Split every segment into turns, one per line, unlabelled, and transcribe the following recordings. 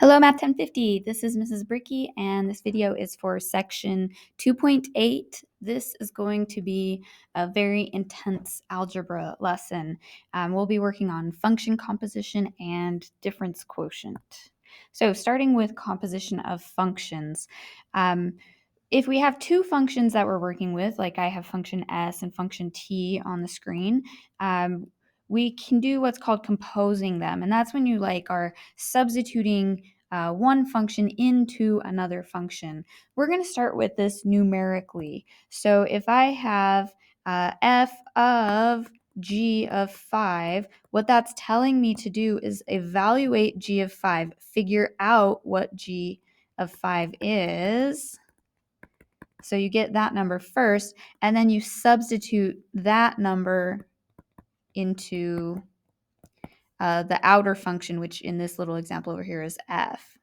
Hello, Math 1050. This is Mrs. Bricky, and this video is for section 2.8. This is going to be a very intense algebra lesson. We'll be working on function composition and difference quotient. So starting with composition of functions. If we have two functions that we're working with, like I have function s and function t on the screen, we can do what's called composing them. And that's when you are substituting one function into another function. We're going to start with this numerically. So if I have f of g of 5, what that's telling me to do is evaluate g of 5, figure out what g of 5 is. So you get that number first, and then you substitute that number into the outer function, which in this little example over here is f.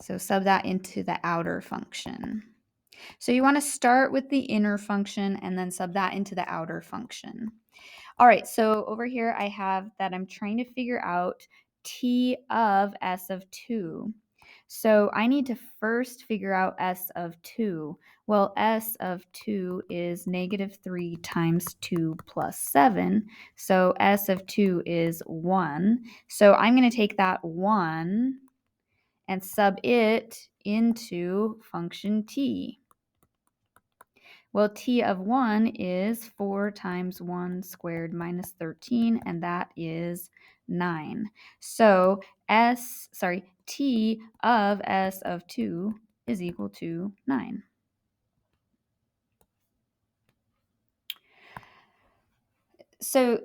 So sub that into the outer function. So you want to start with the inner function and then sub that into the outer function. All right, so over here I have that I'm trying to figure out t of s of 2. So I need to first figure out s of 2. Well, s of 2 is negative 3 times 2 plus 7. So s of 2 is 1. So I'm going to take that 1 and sub it into function t. Well, t of 1 is 4 times 1 squared minus 13, and that is 9. So t of s of 2 is equal to 9. So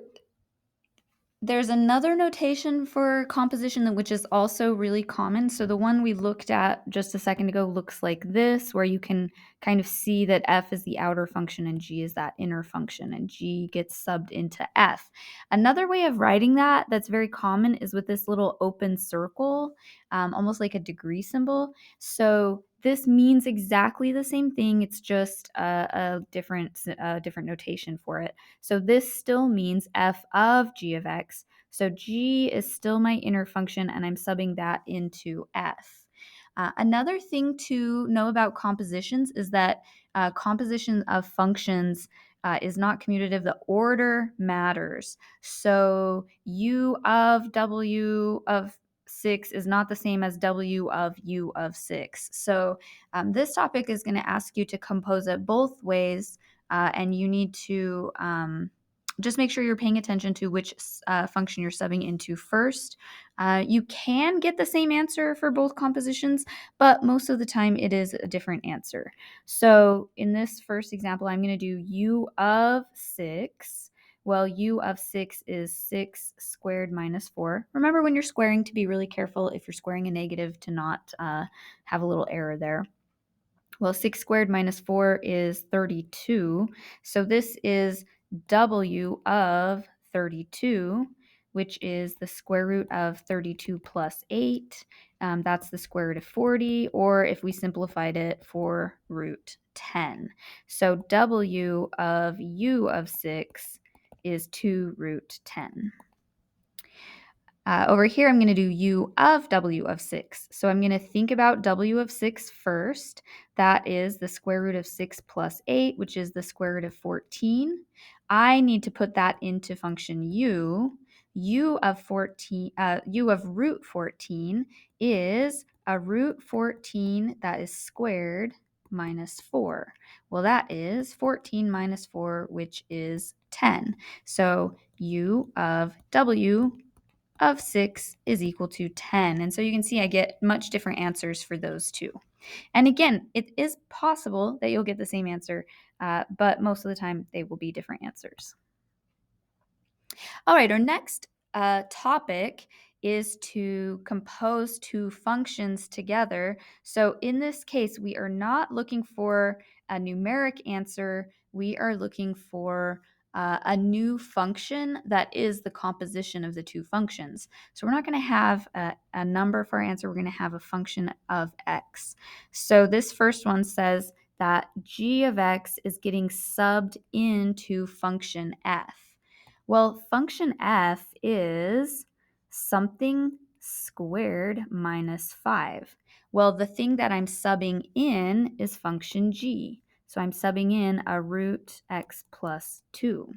there's another notation for composition which is also really common. So the one we looked at just a second ago looks like this, where you can kind of see that f is the outer function and g is that inner function, and g gets subbed into f. Another way of writing that that's very common is with this little open circle, almost like a degree symbol. So this means exactly the same thing. It's just a different notation for it. So this still means f of g of x. So g is still my inner function, and I'm subbing that into f. Another thing to know about compositions is that composition of functions is not commutative. The order matters. So u of w of 6 is not the same as w of u of 6. So this topic is going to ask you to compose it both ways, and you need to just make sure you're paying attention to which function you're subbing into first. You can get the same answer for both compositions, but most of the time it is a different answer. So in this first example, I'm going to do u of 6. Well, u of 6 is 6 squared minus 4. Remember, when you're squaring, to be really careful if you're squaring a negative to not have a little error there. Well, 6 squared minus 4 is 32. So this is w of 32, which is the square root of 32 plus 8. That's the square root of 40, or if we simplified it, 4 root 10. So w of u of 6 is 2 root 10. Over here, I'm going to do u of w of 6. So I'm going to think about w of 6 first. That is the square root of 6 plus 8, which is the square root of 14. I need to put that into function u. U of root 14 is a root 14 that is squared minus 4. Well, that is 14 minus 4, which is 10. So u of w of 6 is equal to 10. And so you can see I get much different answers for those two. And again, it is possible that you'll get the same answer, but most of the time they will be different answers. All right, our next topic is to compose two functions together. So in this case, we are not looking for a numeric answer. We are looking for a new function that is the composition of the two functions. So we're not going to have a number for our answer. We're going to have a function of x. So this first one says that g of x is getting subbed into function f. Well, function f is something squared minus 5. Well, the thing that I'm subbing in is function g. So I'm subbing in a root x plus 2.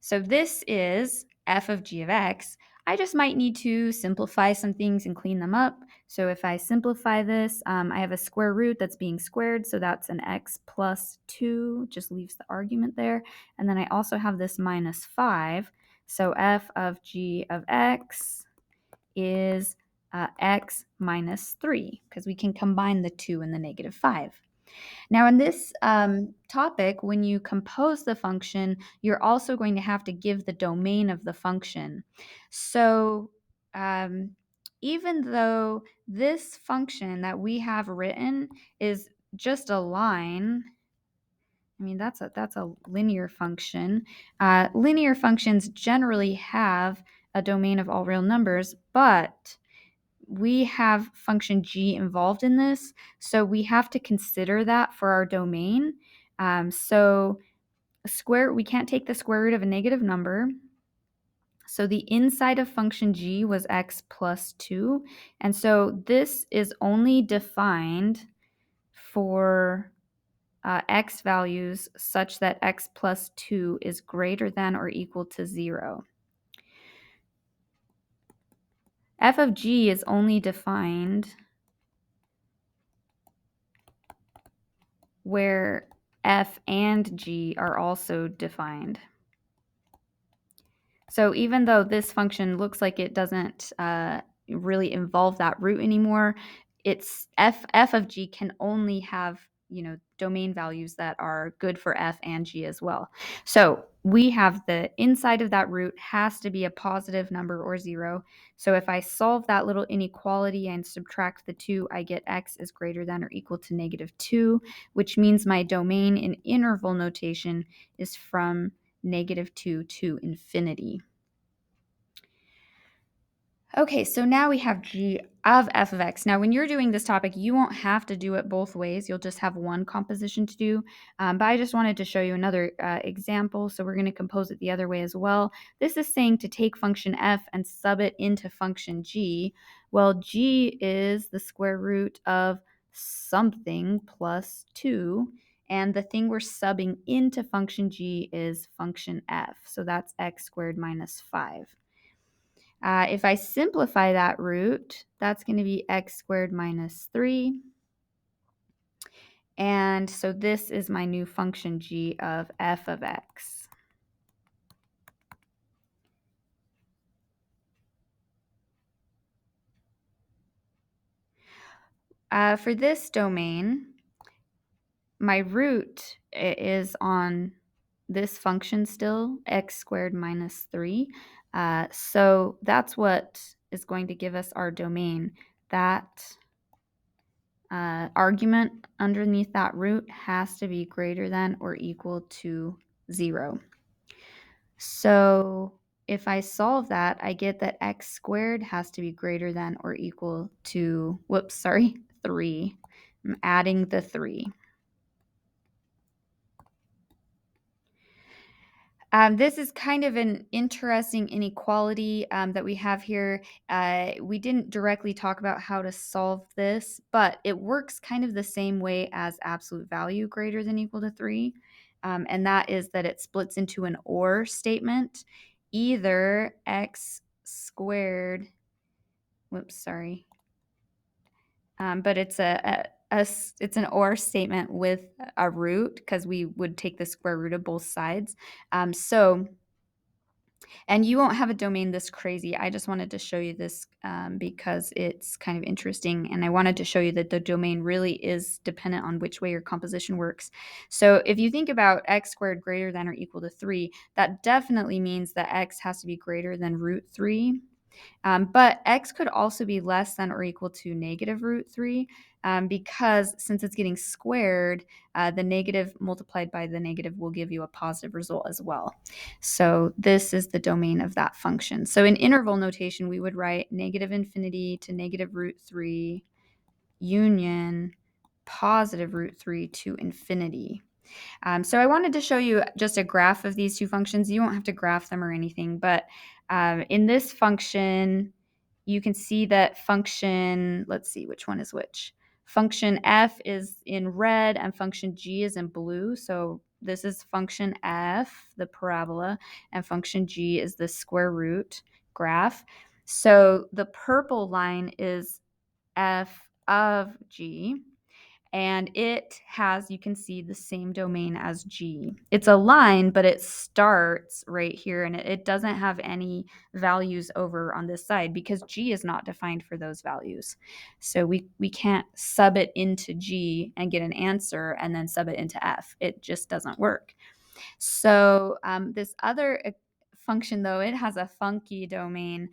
So this is f of g of x. I just might need to simplify some things and clean them up. So if I simplify this, I have a square root that's being squared, so that's an x plus 2, just leaves the argument there. And then I also have this minus 5, so f of g of x is x minus 3, because we can combine the 2 and the negative 5. Now, in this topic, when you compose the function, you're also going to have to give the domain of the function. So even though this function that we have written is just a line, I mean, that's a linear function. Linear functions generally have a domain of all real numbers, but we have function g involved in this, so we have to consider that for our domain. So we can't take the square root of a negative number. So the inside of function g was x plus 2, and so this is only defined for x values such that x plus 2 is greater than or equal to 0. F of g is only defined where f and g are also defined. So even though this function looks like it doesn't really involve that root anymore, it's f of g can only have, domain values that are good for f and g as well. So we have the inside of that root has to be a positive number or 0. So if I solve that little inequality and subtract the 2, I get x is greater than or equal to negative 2, which means my domain in interval notation is from negative 2 to infinity. Okay, so now we have g of f of x. Now, when you're doing this topic, you won't have to do it both ways. You'll just have one composition to do. But I just wanted to show you another example. So we're going to compose it the other way as well. This is saying to take function f and sub it into function g. Well, g is the square root of something plus 2. And the thing we're subbing into function g is function f. So that's x squared minus 5. If I simplify that root, that's going to be x squared minus 3. And so this is my new function g of f of x. For this domain, my root is on this function still, x squared minus 3. So that's what is going to give us our domain. That argument underneath that root has to be greater than or equal to 0. So if I solve that, I get that x squared has to be greater than or equal to, 3. I'm adding the 3. This is kind of an interesting inequality that we have here. We didn't directly talk about how to solve this, but it works kind of the same way as absolute value greater than equal to 3. And that is that it splits into an or statement. Either x squared, but it's it's an or statement with a root, because we would take the square root of both sides. And you won't have a domain this crazy. I just wanted to show you this because it's kind of interesting. And I wanted to show you that the domain really is dependent on which way your composition works. So if you think about x squared greater than or equal to 3, that definitely means that x has to be greater than root 3. But x could also be less than or equal to negative root 3, because since it's getting squared, the negative multiplied by the negative will give you a positive result as well. So this is the domain of that function. So in interval notation, we would write negative infinity to negative root 3 union positive root 3 to infinity. So I wanted to show you just a graph of these two functions. You won't have to graph them or anything, but in this function, you can see that function, let's see which one is which. Function f is in red and function g is in blue. So this is function f, the parabola, and function g is the square root graph. So the purple line is f of g, and it has, you can see, the same domain as G. It's a line, but it starts right here, and it doesn't have any values over on this side because G is not defined for those values. So we can't sub it into G and get an answer and then sub it into F. It just doesn't work. So this other function, though, it has a funky domain.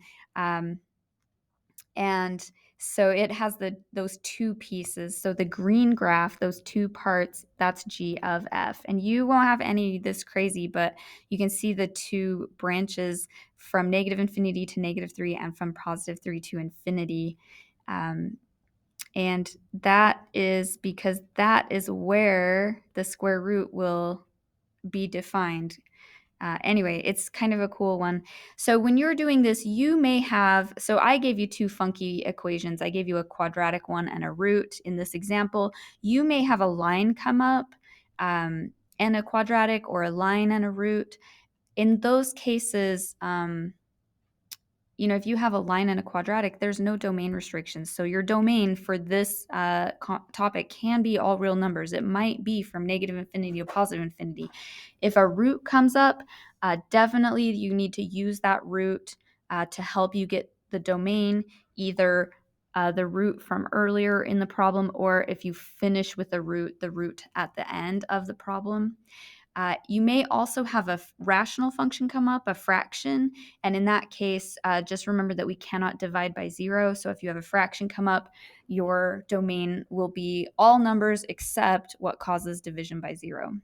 And so it has those two pieces. So the green graph, those two parts, that's G of F. And you won't have any this crazy, but you can see the two branches from negative infinity to negative 3 and from positive 3 to infinity. And that is because that is where the square root will be defined. Anyway, it's kind of a cool one. So when you're doing this, you may have, so I gave you two funky equations. I gave you a quadratic one and a root in this example. You may have a line come up and a quadratic, or a line and a root. In those cases, if you have a line and a quadratic, there's no domain restrictions. So your domain for this topic can be all real numbers. It might be from negative infinity to positive infinity. If a root comes up, definitely you need to use that root to help you get the domain, either the root from earlier in the problem, or if you finish with the root at the end of the problem. You may also have a rational function come up, a fraction, and in that case, just remember that we cannot divide by 0. So if you have a fraction come up, your domain will be all numbers except what causes division by 0.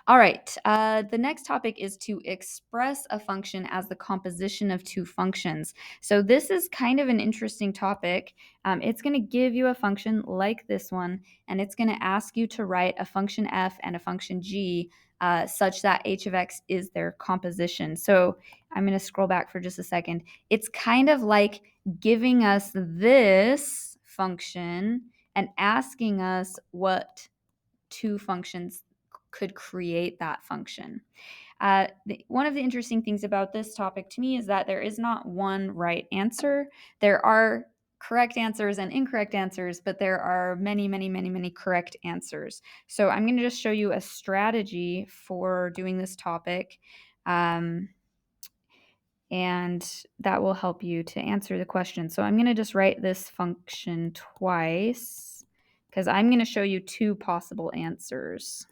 All right, the next topic is to express a function as the composition of two functions. So this is kind of an interesting topic. It's going to give you a function like this one, and it's going to ask you to write a function f and a function g such that h of x is their composition. So I'm going to scroll back for just a second. It's kind of like giving us this function and asking us what two functions could create that function. One of the interesting things about this topic to me is that there is not one right answer. There are correct answers and incorrect answers, but there are many, many, many, many correct answers. So I'm going to just show you a strategy for doing this topic. And that will help you to answer the question. So I'm going to just write this function twice because I'm going to show you two possible answers.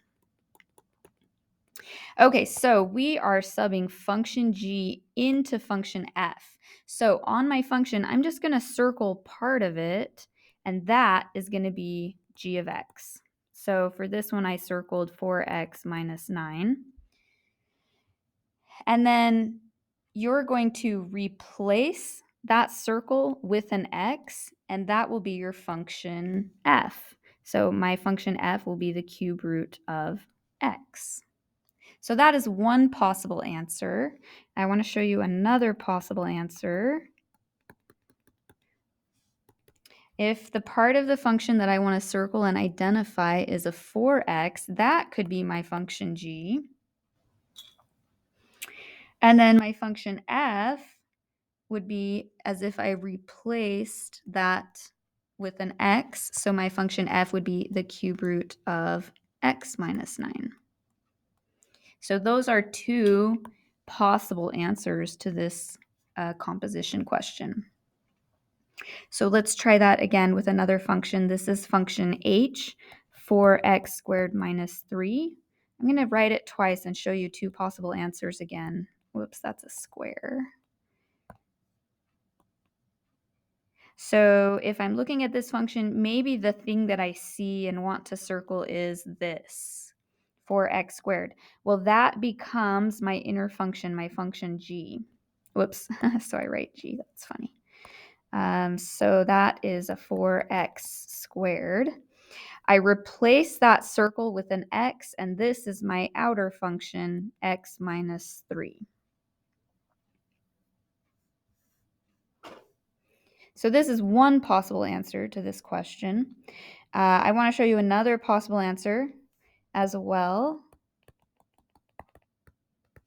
Okay, so we are subbing function g into function f. So on my function, I'm just going to circle part of it, and that is going to be g of x. So for this one, I circled 4x minus 9. And then you're going to replace that circle with an x, and that will be your function f. So my function f will be the cube root of x. So that is one possible answer. I want to show you another possible answer. If the part of the function that I want to circle and identify is a 4x, that could be my function g. And then my function f would be as if I replaced that with an x. So my function f would be the cube root of x minus 9. So those are two possible answers to this composition question. So let's try that again with another function. This is function h, 4x squared minus 3. I'm going to write it twice and show you two possible answers again. Whoops, that's a square. So if I'm looking at this function, maybe the thing that I see and want to circle is this, 4x squared. Well, that becomes my inner function, my function g. Whoops, so I write g, that's funny. So that is a 4x squared. I replace that circle with an x, and this is my outer function, x minus 3. So this is one possible answer to this question. I want to show you another possible answer as well.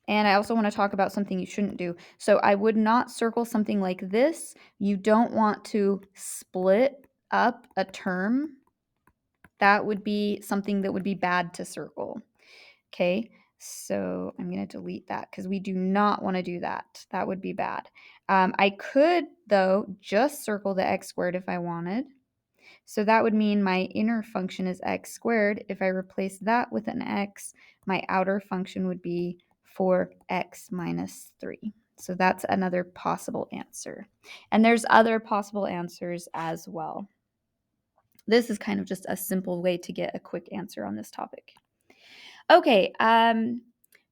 And I also want to talk about something you shouldn't do. So I would not circle something like this. You don't want to split up a term. That would be something that would be bad to circle. Okay, so I'm going to delete that because we do not want to do that. That would be bad. I could, though, just circle the x squared if I wanted. So that would mean my inner function is x squared. If I replace that with an x, my outer function would be 4x minus 3. So that's another possible answer. And there's other possible answers as well. This is kind of just a simple way to get a quick answer on this topic. Okay,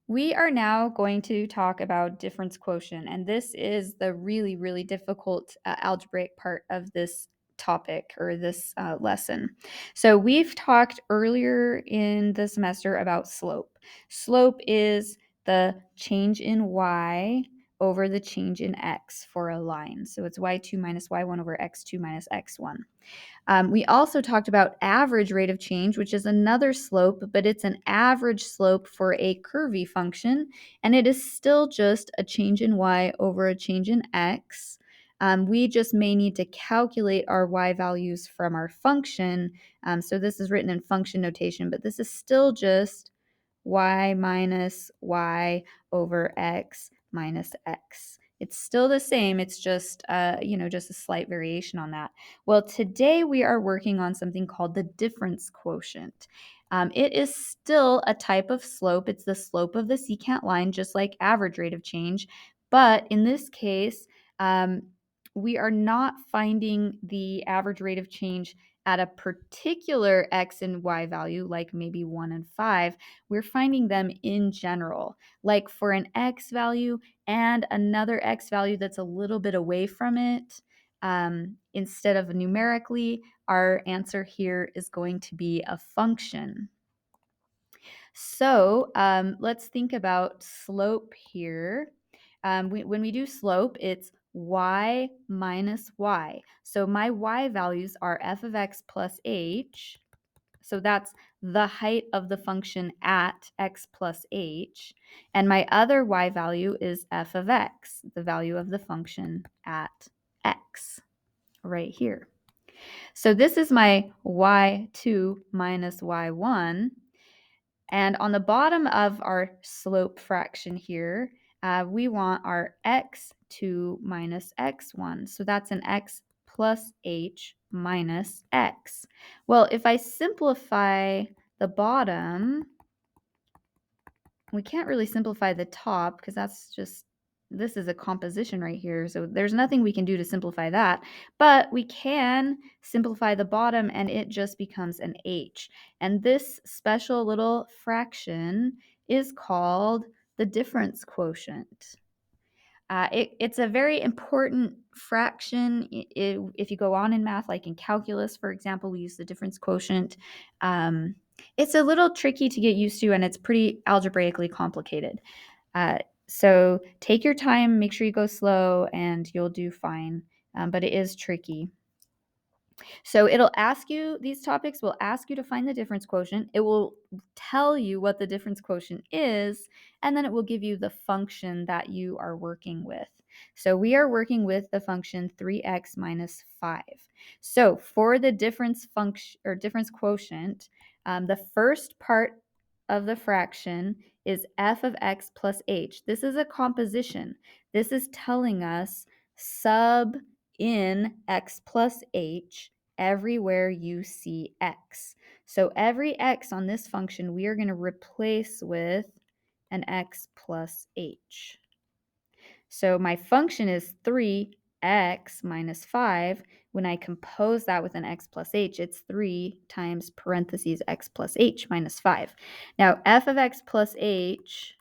we are now going to talk about difference quotient, and this is the really, really difficult algebraic part of this topic or this lesson. So we've talked earlier in the semester about slope. Slope is the change in y over the change in x for a line. So it's y2 minus y1 over x2 minus x1. We also talked about average rate of change, which is another slope, but it's an average slope for a curvy function, and it is still just a change in y over a change in x. We just may need to calculate our y values from our function. So this is written in function notation, but this is still just y minus y over x minus x. It's still the same. It's just, just a slight variation on that. Well, today we are working on something called the difference quotient. It is still a type of slope. It's the slope of the secant line, just like average rate of change. But in this case, we are not finding the average rate of change at a particular x and y value, like maybe 1 and 5. We're finding them in general, like for an x value and another x value that's a little bit away from it. Instead of numerically, our answer here is going to be a function. So let's think about slope here. When we do slope, it's y minus y. So my y values are f of x plus h. So that's the height of the function at x plus h. And my other y value is f of x, the value of the function at x, right here. So this is my y2 minus y1. And on the bottom of our slope fraction here, we want our x2 minus x1. So that's an x plus h minus x. Well, if I simplify the bottom, we can't really simplify the top because this is a composition right here. So there's nothing we can do to simplify that. But we can simplify the bottom and it just becomes an h. And this special little fraction is called the difference quotient. It's a very important fraction. If you go on in math, like in calculus, for example, we use the difference quotient. It's a little tricky to get used to, and it's pretty algebraically complicated. So take your time, make sure you go slow, and you'll do fine. But it is tricky. So it'll ask you, these topics will ask you to find the difference quotient. It will tell you what the difference quotient is, and then it will give you the function that you are working with. So we are working with the function 3x minus 5. So for the difference function or difference quotient, the first part of the fraction is f of x plus h. This is a composition. This is telling us sub in x plus h everywhere you see x. So every x on this function we are going to replace with an x plus h. So my function is 3x minus 5. When I compose that with an x plus h, it's 3 times parentheses x plus h minus 5. Now f of x plus h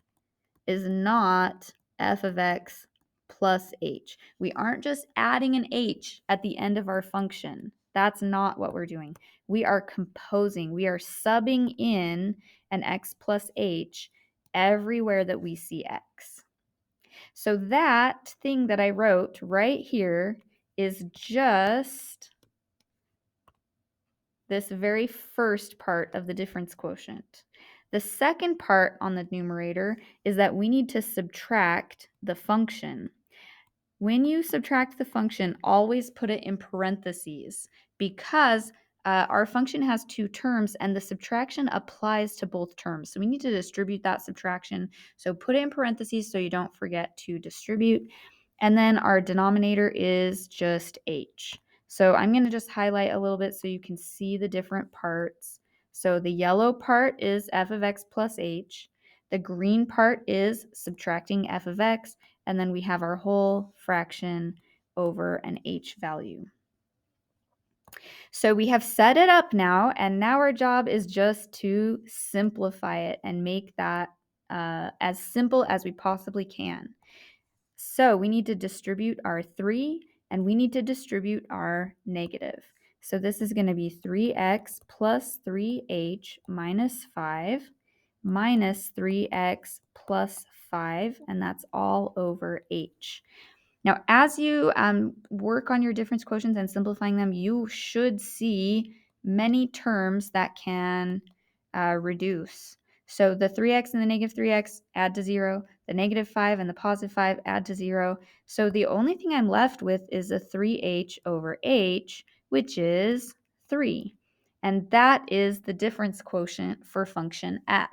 is not f of x plus h. We aren't just adding an h at the end of our function. That's not what we're doing. We are composing. We are subbing in an x plus h everywhere that we see x. So that thing that I wrote right here is just this very first part of the difference quotient. The second part on the numerator is that we need to subtract the function. When you subtract the function, always put it in parentheses because our function has two terms and the subtraction applies to both terms. So we need to distribute that subtraction. So put it in parentheses so you don't forget to distribute. And then our denominator is just h. So I'm going to just highlight a little bit so you can see the different parts. So the yellow part is f of x plus h. The green part is subtracting f of x. And then we have our whole fraction over an h value. So we have set it up now, and now our job is just to simplify it and make that as simple as we possibly can. So we need to distribute our 3, and we need to distribute our negative. So this is going to be 3x plus 3h minus 5 minus 3x plus 5, and that's all over h. Now, as you work on your difference quotients and simplifying them, you should see many terms that can reduce. So the 3x and the negative 3x add to 0. The negative 5 and the positive 5 add to 0. So the only thing I'm left with is a 3h over h, which is 3. And that is the difference quotient for function f.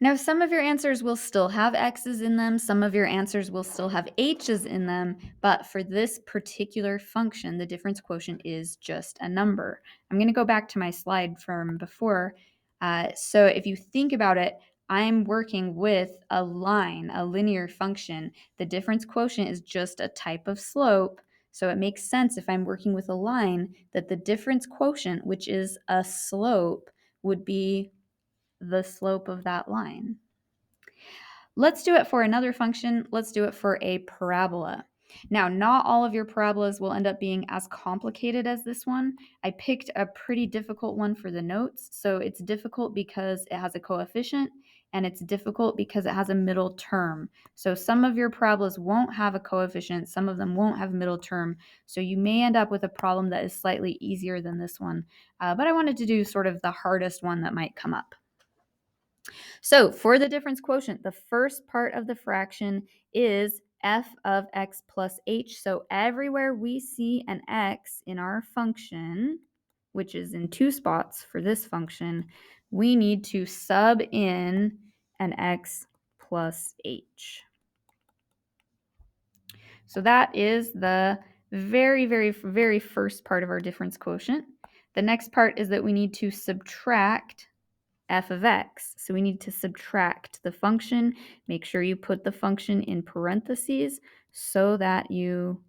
Now, some of your answers will still have x's in them, some of your answers will still have h's in them, but for this particular function, the difference quotient is just a number. I'm going to go back to my slide from before. So if you think about it, I'm working with a line, a linear function. The difference quotient is just a type of slope. So it makes sense if I'm working with a line that the difference quotient, which is a slope, would be the slope of that line. Let's do it for another function. Let's do it for a parabola. Now, not all of your parabolas will end up being as complicated as this one. I picked a pretty difficult one for the notes. So it's difficult because it has a coefficient, and it's difficult because it has a middle term. So some of your parabolas won't have a coefficient, some of them won't have a middle term. So you may end up with a problem that is slightly easier than this one. But I wanted to do sort of the hardest one that might come up. So for the difference quotient, the first part of the fraction is f of x plus h. So everywhere we see an x in our function, which is in 2 spots for this function, we need to sub in an x plus h. So that is the very, very, very first part of our difference quotient. The next part is that we need to subtract f of x. So we need to subtract the function. Make sure you put the function in parentheses so that you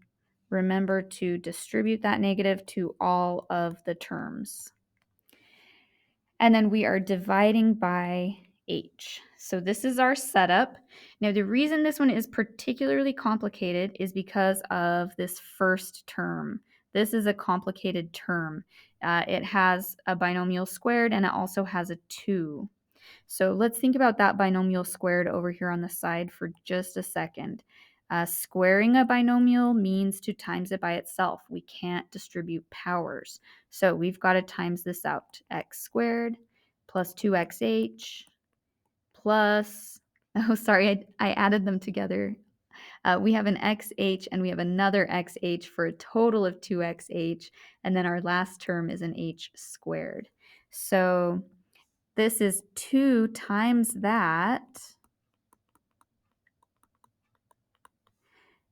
remember to distribute that negative to all of the terms. And then we are dividing by h. So this is our setup. Now the reason this one is particularly complicated is because of this first term. This is a complicated term. It has a binomial squared and it also has a 2. So let's think about that binomial squared over here on the side for just a second. Squaring a binomial means to times it by itself. We can't distribute powers. So we've got to times this out. X squared plus 2xh plus, oh, sorry, I added them together. We have an xh and we have another xh for a total of 2xh. And then our last term is an h squared. So this is 2 times that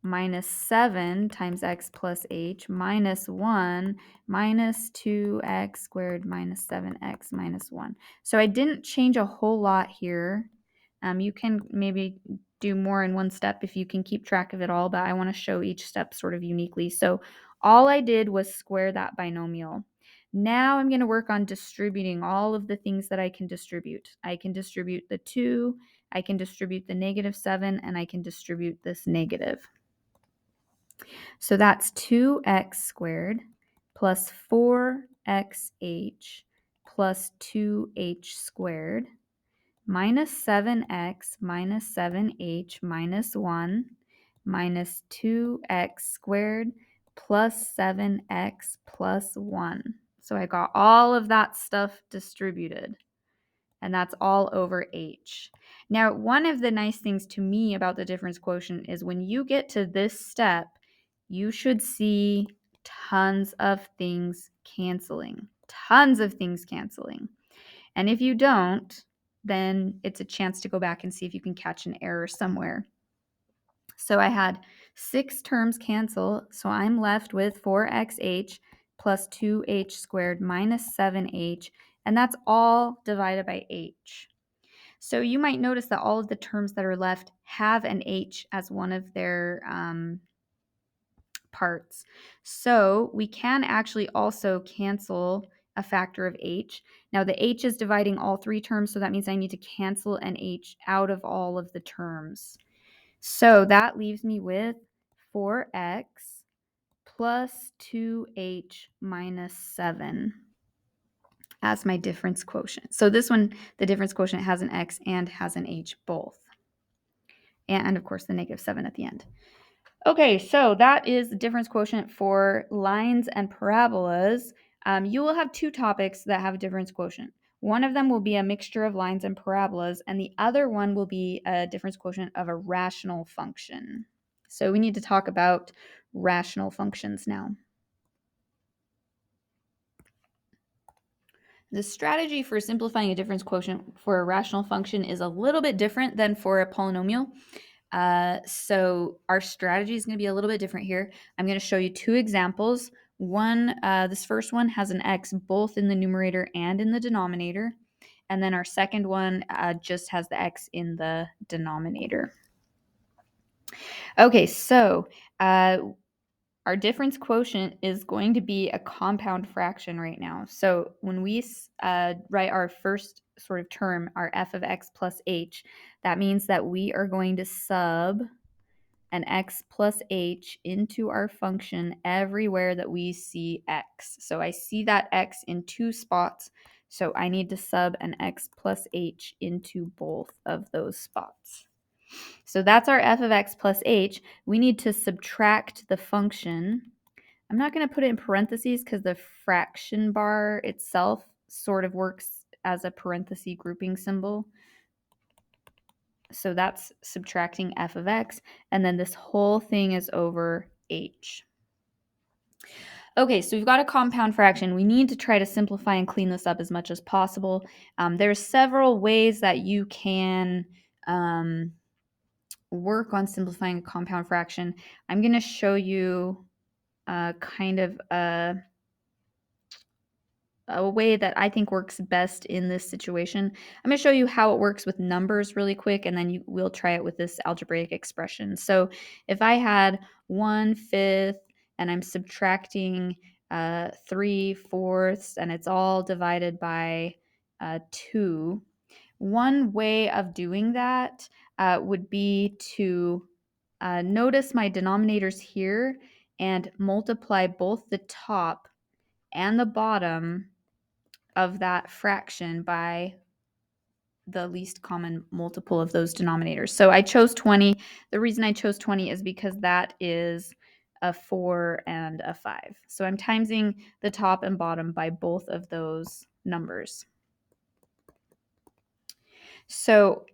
minus 7 times x plus h minus 1 minus 2x squared minus 7x minus 1. So I didn't change a whole lot here. You can maybe do more in one step if you can keep track of it all, but I want to show each step sort of uniquely. So all I did was square that binomial. Now I'm going to work on distributing all of the things that I can distribute. I can distribute the 2, I can distribute the negative 7, and I can distribute this negative. So that's 2x squared plus 4xh plus 2h squared minus 7x minus 7h minus 1 minus 2x squared plus 7x plus 1. So I got all of that stuff distributed, and that's all over h. Now, one of the nice things to me about the difference quotient is when you get to this step, you should see tons of things canceling. Tons of things canceling. And if you don't, then it's a chance to go back and see if you can catch an error somewhere. So I had 6 terms cancel, so I'm left with 4xh plus 2h squared minus 7h, and that's all divided by h. So you might notice that all of the terms that are left have an h as one of their parts. So we can actually also cancel a factor of h. Now the h is dividing all 3 terms, so that means I need to cancel an h out of all of the terms. So that leaves me with 4x plus 2h minus 7 as my difference quotient. So this one, the difference quotient has an x and has an h both. And of course the negative 7 at the end. Okay, so that is the difference quotient for lines and parabolas. You will have 2 topics that have a difference quotient. One of them will be a mixture of lines and parabolas, and the other one will be a difference quotient of a rational function. So we need to talk about rational functions now. The strategy for simplifying a difference quotient for a rational function is a little bit different than for a polynomial. So our strategy is going to be a little bit different here. I'm going to show you 2 examples. This first one has an x both in the numerator and in the denominator. And then our second one just has the x in the denominator. Okay, so our difference quotient is going to be a compound fraction right now. So when we write our first sort of term, our f of x plus h, that means that we are going to sub an x plus h into our function everywhere that we see x. So I see that x in 2 spots, so I need to sub an x plus h into both of those spots. So that's our f of x plus h. We need to subtract the function. I'm not going to put it in parentheses because the fraction bar itself sort of works as a parenthesis grouping symbol. So that's subtracting f of x, and then this whole thing is over h. Okay, so we've got a compound fraction. We need to try to simplify and clean this up as much as possible. There's several ways that you can work on simplifying a compound fraction. I'm going to show you kind of a way that I think works best in this situation. I'm going to show you how it works with numbers really quick, and then we'll try it with this algebraic expression. So if I had 1/5 and I'm subtracting 3/4, and it's all divided by 2, one way of doing that would be to notice my denominators here and multiply both the top and the bottom of that fraction by the least common multiple of those denominators. So I chose 20. The reason I chose 20 is because that is a 4 and a 5. So I'm timesing the top and bottom by both of those numbers. So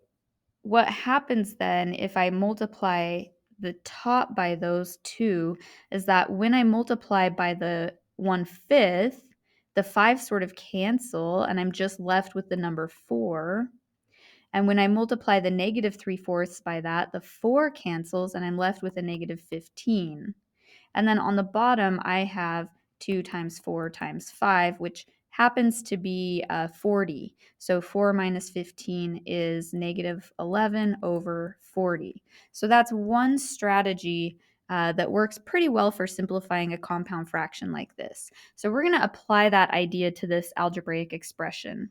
what happens then if I multiply the top by those 2 is that when I multiply by the 1/5, the 5 sort of cancel, and I'm just left with the number 4. And when I multiply the negative 3/4 by that, the 4 cancels, and I'm left with a negative 15. And then on the bottom, I have 2 times 4 times 5, which happens to be 40. So 4 minus 15 is negative 11 over 40. So that's one strategy that works pretty well for simplifying a compound fraction like this. So we're going to apply that idea to this algebraic expression.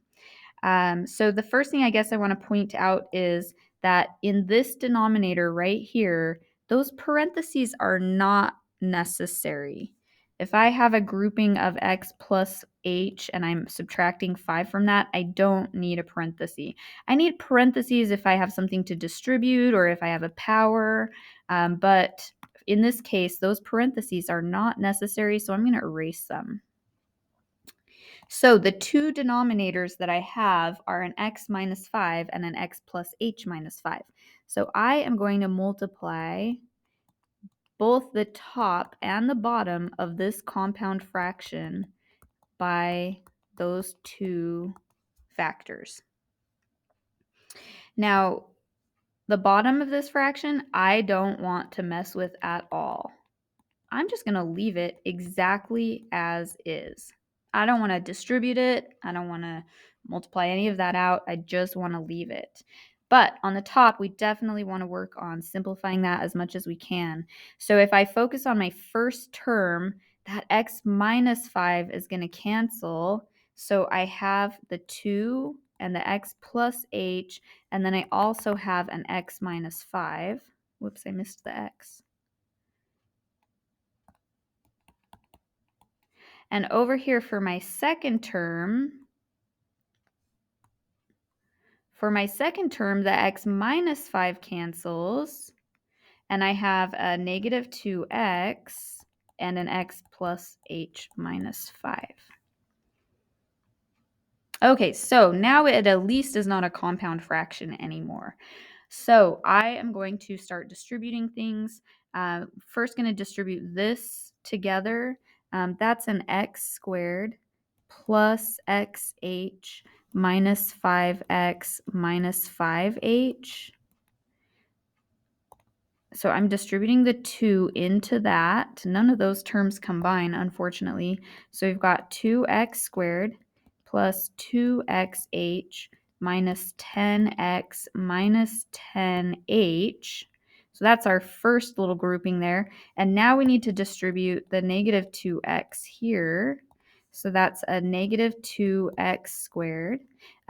So the first thing I guess I want to point out is that in this denominator right here, those parentheses are not necessary. If I have a grouping of x plus h and I'm subtracting 5 from that, I don't need a parenthesis. I need parentheses if I have something to distribute or if I have a power, but in this case, those parentheses are not necessary, so I'm going to erase them. So the two denominators that I have are an x minus 5 and an x plus h minus 5. So I am going to multiply both the top and the bottom of this compound fraction by those two factors. Now, the bottom of this fraction, I don't want to mess with at all. I'm just going to leave it exactly as is. I don't want to distribute it. I don't want to multiply any of that out. I just want to leave it. But on the top, we definitely want to work on simplifying that as much as we can. So if I focus on my first term, that x minus 5 is going to cancel. So I have the 2 and the x plus h, and then I also have an x minus 5. Whoops, I missed the x. And over here for my second term, the x minus 5 cancels, and I have a negative 2x and an x plus h minus 5. Okay, so now it at least is not a compound fraction anymore. So I am going to start distributing things. First going to distribute this together. That's an x squared plus xh minus 5x minus 5h. So I'm distributing the 2 into that. None of those terms combine, unfortunately. So we've got 2x squared plus 2xh minus 10x minus 10h. So that's our first little grouping there. And now we need to distribute the negative 2x here. So that's a negative 2x squared,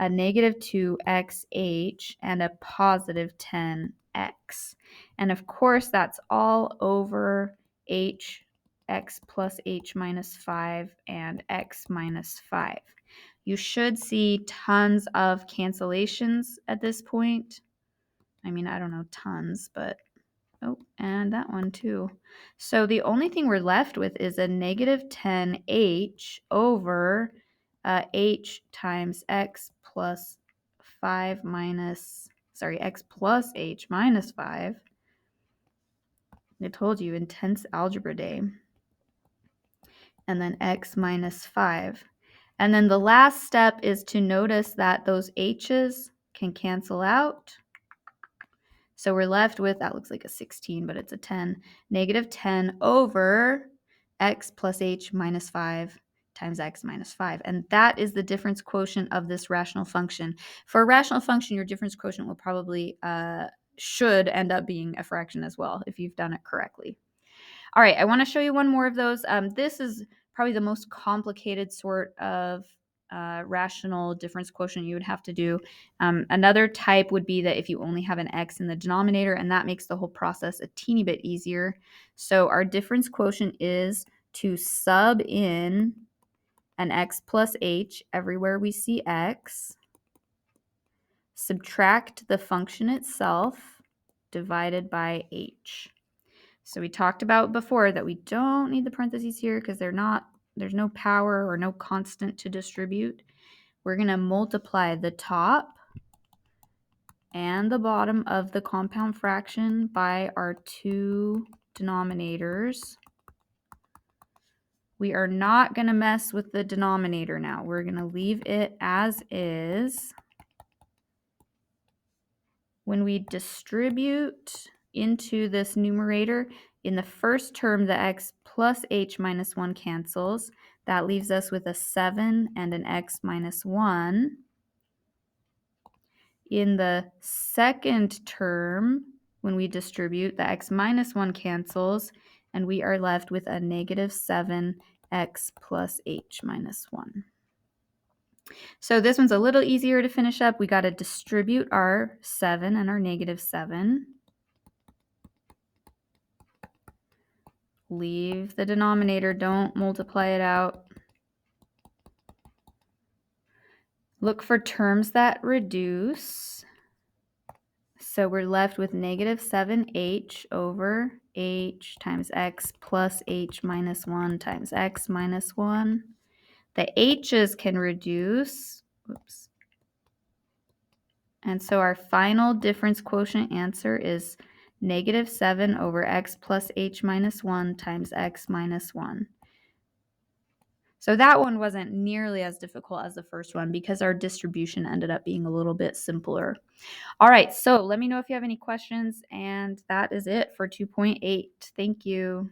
a negative 2xh, and a positive 10x. And of course, that's all over h, x plus h minus 5, and x minus 5. You should see tons of cancellations at this point. I mean, I don't know tons, but oh, and that one too. So the only thing we're left with is a negative 10h over h times x plus 5 minus, x plus h minus 5. I told you, intense algebra day. And then x minus 5. And then the last step is to notice that those h's can cancel out. So we're left with, that looks like a 16, but it's a 10, negative 10 over x plus h minus 5 times x minus 5. And that is the difference quotient of this rational function. For a rational function, your difference quotient will probably should end up being a fraction as well if you've done it correctly. All right, I want to show you one more of those. This is probably the most complicated sort of rational difference quotient you would have to do. Another type would be that if you only have an x in the denominator, and that makes the whole process a teeny bit easier. So our difference quotient is to sub in an x plus h everywhere we see x, subtract the function itself divided by h. So we talked about before that we don't need the parentheses here because there's no power or no constant to distribute. We're going to multiply the top and the bottom of the compound fraction by our two denominators. We are not going to mess with the denominator now. We're going to leave it as is. When we distribute into this numerator, in the first term, the x plus h minus 1 cancels. That leaves us with a 7 and an x minus 1. In the second term, when we distribute, the x minus 1 cancels, and we are left with a negative 7x plus h minus 1. So this one's a little easier to finish up. We got to distribute our 7 and our negative 7. Leave the denominator, don't multiply it out. Look for terms that reduce. So we're left with negative 7h over h times x plus h minus 1 times x minus 1. The h's can reduce. Whoops. And so our final difference quotient answer is negative 7 over x plus h minus 1 times x minus 1. So that one wasn't nearly as difficult as the first one because our distribution ended up being a little bit simpler. All right, so let me know if you have any questions, and that is it for 2.8. Thank you.